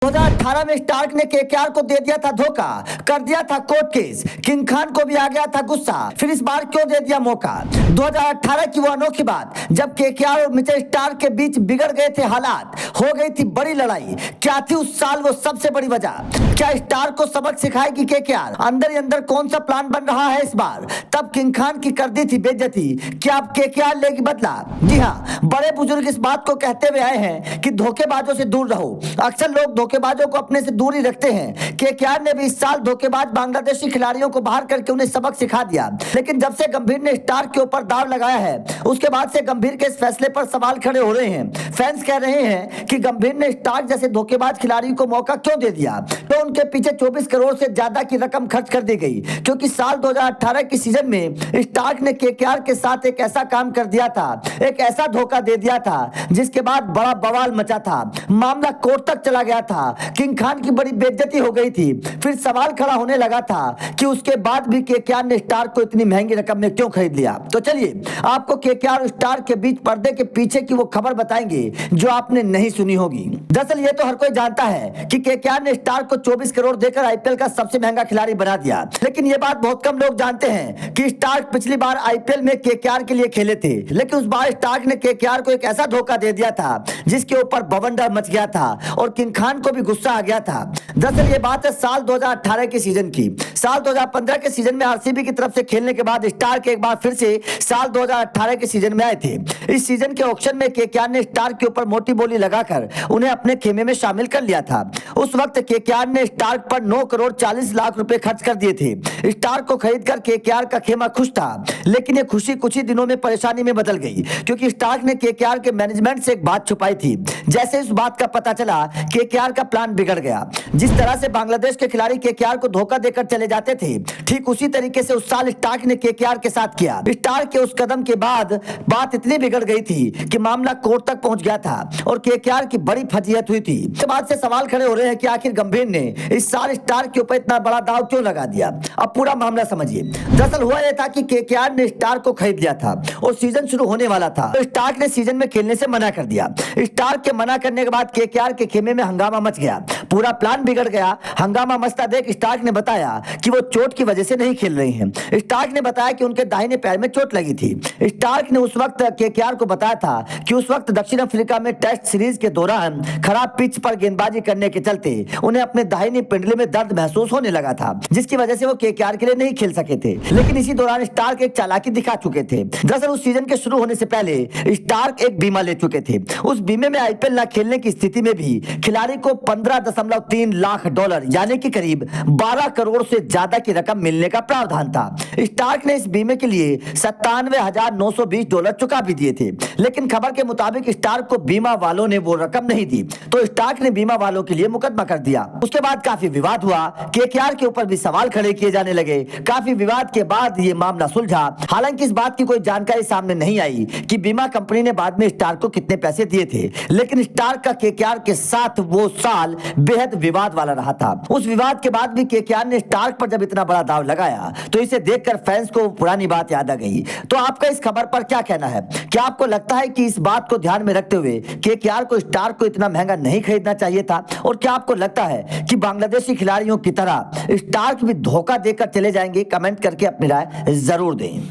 2018 में स्टार्क ने केकेआर को दे दिया था धोखा, कर दिया था कोर्ट केस। किंग खान को भी आ गया था गुस्सा, फिर इस बार क्यों दे दिया मौका। 2018 की वो अनोखी बात जब केकेआर और मिचेल स्टार्क के बीच बिगड़ गए थे हालात, हो गई थी बड़ी लड़ाई। क्या थी उस साल वो सबसे बड़ी वजह? क्या स्टार्क को सबक सिखाएगी केकेआर? अंदर ही अंदर कौन सा प्लान बन रहा है इस बार? तब किंग खान की कर दी थी बेइज्जती, क्या अब केकेआर लेगी बदला? जी हाँ, बड़े बुजुर्ग इस बात को कहते हुए आए हैं कि धोखेबाजों से दूर रहो। अक्सर लोग धोखेबाजों को अपने से दूर ही रखते हैं। केकेआर ने भी इस साल धोखेबाज बांग्लादेशी खिलाड़ियों को बाहर करके उन्हें सबक सिखा दिया। लेकिन जब से गंभीर ने स्टार्क के ऊपर दाव लगाया है, उसके बाद से गंभीर के इस फैसले पर सवाल खड़े हो रहे हैं। फैंस कह रहे हैं कि गंभीर ने स्टार्क जैसे धोखेबाज खिलाड़ी को मौका क्यों दे दिया। तो उनके पीछे 24 करोड़ से ज्यादा की रकम खर्च कर दी गई, क्योंकि साल 2018 की सीजन में स्टार्क ने केकेआर के साथ एक ऐसा काम कर दिया था, एक ऐसा धोखा दे दिया था जिसके बाद बड़ा बवाल मचा था। मामला कोर्ट तक चला गया था, किंग खान की बड़ी बेइज्जती हो गई थी। फिर सवाल खड़ा होने लगा था कि उसके बाद भी केकेआर ने स्टार्क को इतनी महंगी रकम में क्यों खरीद लिया। तो चलिए आपको केकेआर और स्टार्क के बीच पर्दे के पीछे की वो खबर बताएंगे जो आपने नहीं सुनी होगी। दरअसल ये तो हर कोई जानता है कि केकेआर ने स्टार्क को 24 करोड़ देकर आईपीएल का सबसे महंगा खिलाड़ी बना दिया। लेकिन ये बात बहुत कम लोग जानते हैं कि स्टार्क पिछली बार आईपीएल में केकेआर के लिए खेले थे, लेकिन उस बार स्टार्क ने केकेआर को एक ऐसा धोखा दे दिया था जिसके ऊपर बवंडर मच गया था और किंग खान को भी गुस्सा आ गया था। दरअसल ये बात है साल 2018 के सीजन की। साल 2015 के सीजन में आरसीबी की तरफ से खेलने के बाद स्टार्क एक बार फिर से साल 2018 के सीजन में आए थे। इस सीजन के ऑक्शन में केकेआर ने स्टार्क के ऊपर मोटी बोली लगाकर उन्हें अपने खेमे में शामिल कर लिया था। उस वक्त केकेआर ने स्टार्क पर 9 करोड़ 40 लाख रुपए खर्च कर दिए थे। स्टार्क को खरीदकर केकेआर का खेमा खुश था, लेकिन ये खुशी कुछ ही दिनों में परेशानी में बदल गई, क्योंकि स्टार्क ने केकेआर के मैनेजमेंट से एक बात छुपाई थी। जैसे इस बात का पता चला, केकेआर का प्लान बिगड़ गया। जिस तरह से बांग्लादेश के खिलाड़ी केकेआर को धोखा देकर चले जाते थे, ठीक उसी तरीके से उस साल स्टार्क ने केकेआर के साथ किया। स्टार्क के उस कदम के बाद बात इतनी बिगड़ गई थी कि मामला कोर्ट तक पहुंच गया था और केकेआर की बड़ी फजीहत हुई थी। इसके बाद से सवाल खड़े हो रहे हैं कि आखिर गंभीर ने इस साल स्टार्क के ऊपर इतना बड़ा दाव क्यों लगा दिया। अब पूरा मामला समझिए। दरअसल हुआ यह था कि केकेआर ने स्टार्क को खरीद लिया था और सीजन शुरू होने वाला था, तो स्टार्क ने सीजन में खेलने से मना कर दिया। स्टार्क के मना करने के बाद केकेआर के खेमे में हंगामा मच गया, पूरा प्लान बिगड़ गया। हंगामा मचता देख स्टार्क ने बताया कि वो चोट की वजह से नहीं खेल रहे हैं। स्टार्क ने बताया कि उनके दाहिने पैर में चोट लगी थी। स्टार्क ने उस वक्त केकेआर को बताया था कि उस वक्त दक्षिण अफ्रीका में टेस्ट सीरीज के दौरान खराब पिच पर गेंदबाजी करने के चलते उन्हें अपने दाहिनी पिंडली में दर्द महसूस होने लगा था, जिसकी वजह से वो केकेआर के लिए नहीं खेल सके थे। लेकिन इसी दौरान स्टार्क एक चालाकी दिखा चुके थे। दरअसल उस सीजन के शुरू होने से पहले स्टार्क एक बीमा ले चुके थे। उस बीमे में आईपीएल न खेलने की स्थिति में भी खिलाड़ी को 15.3 लाख डॉलर यानी कि करीब 12 करोड़ से ज्यादा की रकम मिलने का प्रावधान था। स्टार्क ने इस बीमे के लिए 97,920 डॉलर चुका भी दिए थे, लेकिन खबर के मुताबिक स्टार्क को बीमा वालों ने वो रकम नहीं दी, तो स्टार्क ने बीमा वालों के लिए मुकदमा कर दिया। उसके बाद काफी विवाद हुआ, केकेआर के ऊपर भी सवाल खड़े किए जाने लगे। काफी विवाद के बाद ये मामला सुलझा। हालांकि इस बात की कोई जानकारी सामने नहीं आई कि बीमा कंपनी ने बाद में स्टार्क को कितने पैसे दिए थे, लेकिन स्टार्क का केकेआर के साथ वो साल बेहद विवाद वाला रहा था। उस विवाद के बाद भी केकेआर ने स्टार्क पर जब इतना बड़ा दाव लगाया, तो इसे देखकर फैंस को पुरानी बात याद आ गई। तो आपका इस खबर पर क्या कहना है? क्या आपको लगता है कि इस बात को ध्यान में रखते हुए केकेआर को स्टार्क को इतना महंगा नहीं खरीदना चाहिए था? और क्या आपको लगता है कि बांग्लादेशी खिलाड़ियों की तरह स्टार्क भी धोखा देकर चले जाएंगे? कमेंट करके अपनी राय जरूर दें।